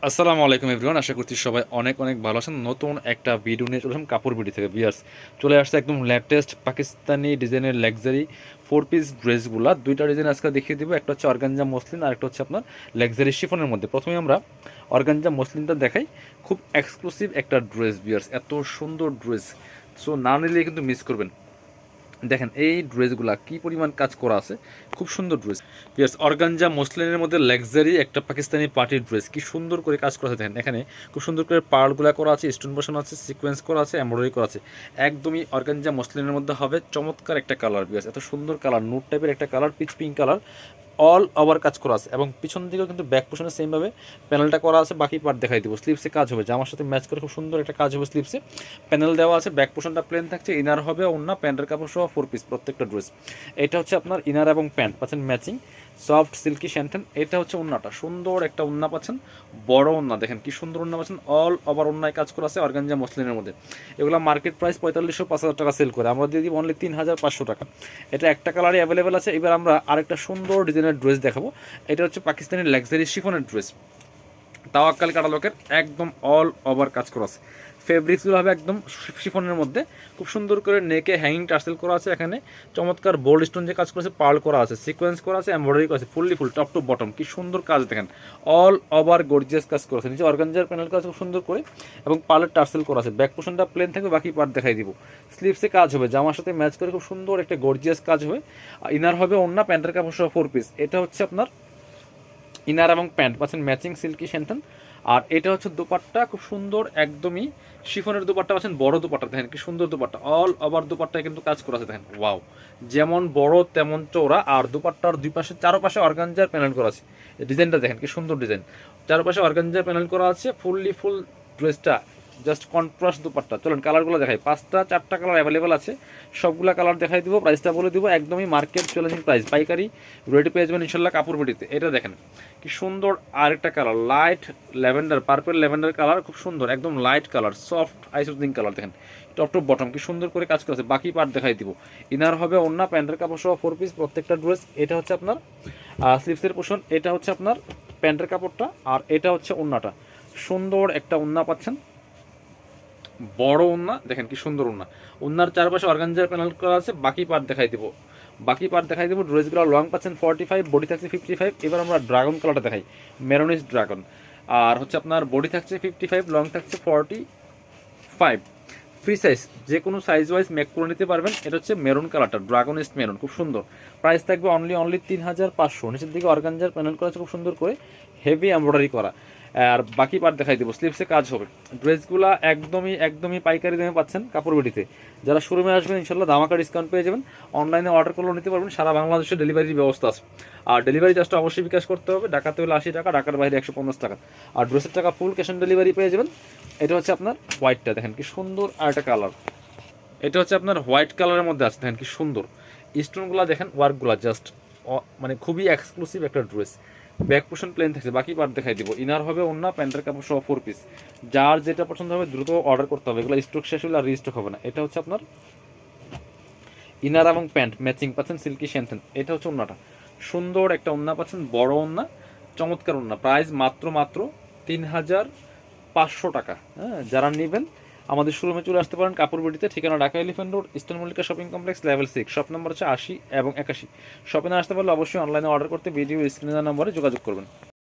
আসসালামু আলাইকুম এভরিওয়ান, আশা করছি সবাই অনেক অনেক ভালো আছেন। নতুন একটা ভিডিও নিয়ে চলে আসলাম কাপড় বিডি থেকে। ভিউয়ার্স, চলে আসছে একদম লেটেস্ট পাকিস্তানি ডিজাইনের লাক্সারি 4 পিস ড্রেসগুলো। দুইটা ডিজাইন আজকে দেখিয়ে দিব, একটা হচ্ছে অর্গানজা মসলিন আর একটা হচ্ছে আপনার লাক্সারি শিফনের মধ্যে। প্রথমে আমরা অর্গানজা মসলিনটা দেখাই। খুব এক্সক্লুসিভ একটা ড্রেস ভিউয়ার্স, এত সুন্দর ড্রেস, সো না নিলে কিন্তু মিস করবেন। দেখেন এই ড্রেসগুলা কি পরিমাণ কাজ করা আছে, খুব সুন্দর ড্রেস। ইয়েস, অর্গানজা মসলিনের মধ্যে লাক্সারি একটা পাকিস্তানি পার্টির ড্রেস, কি সুন্দর করে কাজ করা আছে। দেখেন এখানে খুব সুন্দর করে পার্লগুলা করা আছে, স্টোন বসানো আছে, সিকোয়েন্স করা আছে, এমব্রয়ডারি করা আছে। একদমই অর্গানজা মসলিনের মধ্যে হবে। চমৎকার একটা কালার বিয়াস, এত সুন্দর কালার, নুট টাইপের একটা colour, pitch pink colour, all over কাজ করা আছে। এবং পিছন দিকেও কিন্তু ব্যাক পোশনে সেমভাবে প্যানেলটা করা আছে। বাকি পার্ট দেখাই দেবো। স্লিপসে কাজ হবে, জামার সাথে ম্যাচ করে খুব সুন্দর একটা কাজ হবে। স্লিপসে প্যানেল দেওয়া আছে, ব্যাক পোশনটা প্লেন থাকছে, ইনার হবে ওন্না, প্যান্টের কাপড় সহ 4 পিস প্রত্যেকটা ড্রেস। এটা হচ্ছে আপনার ইনার এবং প্যান্ট পাচ্ছেন ম্যাচিং, সফট সিল্কি শ্যান্টেন। এটা হচ্ছে ওন্নাটা, সুন্দর একটা ওন্না পাচ্ছেন, বড় ওন্না, দেখেন কি সুন্দর ওন্না পাচ্ছেন, অল ওভার ওন্নায় কাজ করা আছে অর্গানজা মসলিনের মধ্যে। এগুলো মার্কেট প্রাইস 4500-5000 টাকা সেল করে, আমরা দিয়ে দিব অনলি 3500 টাকা। এটা একটা কালারই অ্যাভেলেবেল আছে। এবার আমরা আরেকটা সুন্দর ডিজাইনের ড্রেস দেখাবো। এটা হচ্ছে পাকিস্তানি লাক্সারি শিফনের ড্রেস, তাওয়াক্কাল কাটালকের, একদম অল ওভার কাজ করা আছে। ফেব্রিক্সগুলো হবে একদম শিফনের মধ্যে, খুব সুন্দর করে নেকে হ্যাঙ্গিং টার্সেল করা আছে। এখানে চমৎকার বোল্ড স্টোন যে কাজ করেছে, পার্ল করা আছে, সিকোয়েন্স করা আছে, এমব্রয়ডারি করা আছে, fully full top to bottom, কি সুন্দর কাজ দেখেন, অল ওভার গর্জিয়াস কাজ করা আছে। নিচে অর্গানজার প্যানেল কাজ খুব সুন্দর করে এবং পার্লের টার্সেল করা আছে। ব্যাক পোশনটা প্লেন থাকবে, বাকি পার্ট দেখাই দিব। স্লিভসে কাজ হবে, জামার সাথে ম্যাচ করে খুব সুন্দর একটা গর্জিয়াস কাজ হবে। ইনার হবে ওন্না, প্যান্টের কাপড় সহ 4 পিস। এটা হচ্ছে আপনার ইনার এবং প্যান্ট পাচ্ছেন ম্যাচিং সিল্কি শ্যান্টন। আর এটা হচ্ছে দোপাট্টা, খুব সুন্দর একদমই শিফনের দোপাট্টা পাচ্ছেন, বড় দোপাট্টা, দেখেন কি সুন্দর দোপাট্টা, অল ওভার দোপাট্টায় কিন্তু কাজ করা আছে। দেখেন ওয়াও, যেমন বড় তেমন চওড়া। আর দোপাট্টার দুই পাশে চারপাশে অর্গানজার প্যানেল করা আছে। ডিজাইনটা দেখেন কি সুন্দর ডিজাইন, চারপাশে অর্গানজার প্যানেল করা আছে, ফুললি ফুল ড্রেসটা জাস্ট কন্ট্রাস্ট দুপাট্টা। চলুন কালারগুলো দেখাই, 5টা-4টা কালার অ্যাভেলেবেল আছে, সবগুলা কালার দেখাই দিব, প্রাইসটা বলে দিব। একদমই মার্কেট চ্যালেঞ্জিং প্রাইস, পাইকারি রেডি পেয়ে যাবেন ইনশাল্লাহ কাপড় পেটিতে। এটা দেখেন কি সুন্দর আরেকটা colour, light lavender, purple lavender colour, খুব সুন্দর একদম light colour, soft eye soothing colour. দেখেন টপ টু বটম কি সুন্দর করে কাজ করেছে। বাকি পার্ট দেখাই দিব। ইনার হবে ওন্না, প্যান্টের কাপড় সহ 4 পিস প্রত্যেকটা ড্রেস। এটা হচ্ছে আপনার স্লিভসের পোর্শন, এটা হচ্ছে আপনার প্যান্টের কাপড়টা, আর এটা হচ্ছে ওন্নাটা। সুন্দর একটা ওন্না পাচ্ছেন, বড় ওন্না, দেখেন কি সুন্দর ওন্না। ওন্নার চারপাশে অর্গানজার প্যানেল করা আছে। বাকি পার্ট দেখাই দিব, ড্রেসগুলো লং পাচ্ছেন 45, বডি থাকছে 55। এবার আমরা ড্রাগন কালারটা দেখাই, মেরোনিস ড্রাগন। আর হচ্ছে আপনার বডি থাকছে 55, লং থাকছে 45। ফ্রি সাইজ, যে কোনো সাইজ ওয়াইজ মেক করে নিতে পারবেন। এটা হচ্ছে মেরুন কালারটা, ড্রাগনিস্ট মেরুন, খুব সুন্দর। প্রাইস থাকবে অনলি 3500। নিচের দিকে অর্গানজার প্যানেল করা আছে খুব সুন্দর করে, হেভি এমব্রয়ডারি করা। আর বাকি পার্ট দেখাই দেবো, স্লিভসে কাজ হবে। ড্রেসগুলো একদমই পাইকারি দামে পাচ্ছেন কাপড় বিডিতে। যারা শোরুমে আসবেন ইনশাল্লাহ ধামাকা ডিসকাউন্ট পেয়ে যাবেন। অনলাইনে অর্ডার করলেও নিতে পারবেন, সারা বাংলাদেশে ডেলিভারির ব্যবস্থা আছে। আর ডেলিভারি চার্জটা অবশ্যই বিকাশ করতে হবে, ঢাকাতে হলে 80 টাকা, ঢাকার বাইরে 150 টাকা। আর ড্রেসের টাকা ফুল ক্যাশ অন ডেলিভারি পেয়ে যাবেন। এটা হচ্ছে আপনার হোয়াইটটা, দেখেন কি সুন্দর আর একটা কালার। এটা হচ্ছে আপনার হোয়াইট কালারের মধ্যে আছে, দেখেন কি সুন্দর স্টোনগুলো, দেখেন ওয়ার্কগুলো জাস্ট মানে খুবই এক্সক্লুসিভ একটা ড্রেস। ব্যাক পোর্শন প্লেন থাকছে, বাকি পার্ট দেখাই দিব। ইনার হবে ওন্না, প্যান্টের কাপড় সহ 4 পিস। যার যেটা পছন্দ হবে দ্রুত অর্ডার করতে হবে, এগুলো স্টক শেষ হলে আর রিস্টক হবে না। এটা হচ্ছে আপনার ইনার এবং প্যান্ট ম্যাচিং পাচ্ছেন সিল্কি শ্যান্টেন। এটা হচ্ছে ওন্নাটা, সুন্দর একটা ওন্না পাচ্ছেন, বড় ওন্না, চমৎকার ওন্না। প্রাইস মাত্র 3500 টাকা। হ্যাঁ, যারা নেবেন আমাদের শোরুমে চলে আসতে পারেন কাপড় বিডিতে। ঠিকানা Dhaka elephant road, eastern Mallika shopping complex, level 6, shop number হচ্ছে 80 এবং 81। শপে না আসতে পারলে অবশ্যই অনলাইনে অর্ডার করতে ভিডিও স্ক্রিনে নম্বরে যোগাযোগ করবেন।